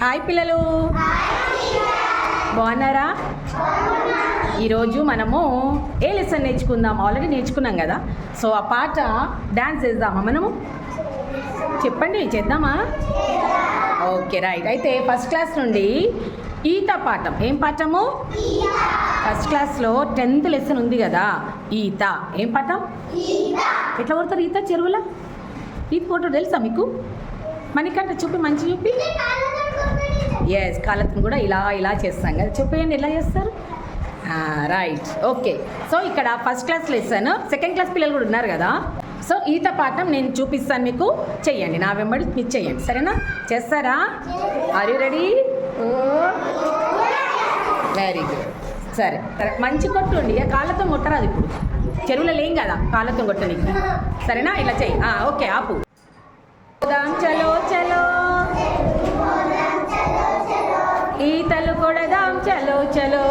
Hi పిల్లలు, బాగున్నారా? ఈరోజు మనము ఏ లెసన్ నేర్చుకుందాం? ఆల్రెడీ నేర్చుకున్నాం కదా. సో ఆ పాట డాన్స్ చేద్దామా మనము? చెప్పండి, చేద్దామా? Okay right. అయితే ఫస్ట్ క్లాస్ నుండి ఈత పాఠం. ఏం పాఠము? ఫస్ట్ క్లాస్లో 10th లెసన్ ఉంది కదా, ఈత. ఏం పాఠం? ఎట్లా కొడతారు ఈత? చెరువులో ఈత కొట్టడం తెలుసా మీకు? మనకంటే చూపి, మంచి చూపి. ఎస్, కాళ్ళతో కూడా ఇలా ఇలా చేస్తాం కదా. చెప్పేయండి ఎలా చేస్తారు. Right, okay. సో ఇక్కడ first class lesson, second class పిల్లలు కూడా ఉన్నారు కదా. సో ఈత పాఠం నేను చూపిస్తాను మీకు, చెయ్యండి. నా వెంబడి మీరు చెయ్యండి, సరేనా? చేస్తారా? Are you ready? Very good. సరే, మంచి కొట్టుండి, కాళ్ళతో కొట్టరాదు. ఇప్పుడు చెరువులో లేం కదా కాళ్ళతో కొట్టడానికి, సరేనా? ఇలా చెయ్యి. ఓకే, ఆపు. చలో చలో ఈతలు కొడదాం, చలో చలో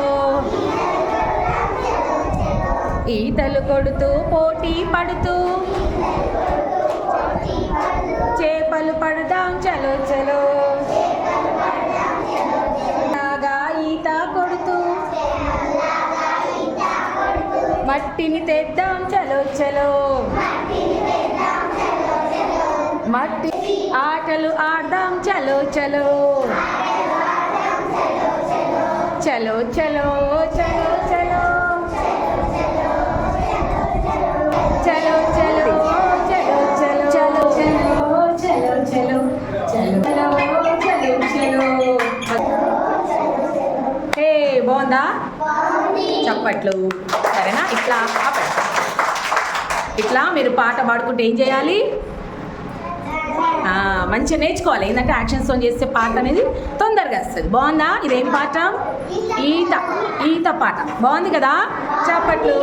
ఈతలు కొడుతూ పోటీ పడుతూ చేపలు పడదాం, చలో చలో లాగా ఈత కొడుతూ మట్టిని తెద్దాం, చలో చలో మట్టి ఆటలు ఆడదాం, చలో చలో చలో చలో చలో చలో చలో చలో చలో చలో చలో చలో చలో చలో చలో చలో. హే, బాగుందా? చప్పట్లు. సరేనా? ఇట్లా మీరు పాట పాడుకుంటే ఏం చేయాలి? మంచిగా నేర్చుకోవాలి. ఏంటంటే యాక్షన్స్తో చేస్తే పాట అనేది తొందరగా వస్తుంది. బాగుందా? ఇదేం పాఠం? ఈత పాట. బాగుంది కదా? చప్పట్లు.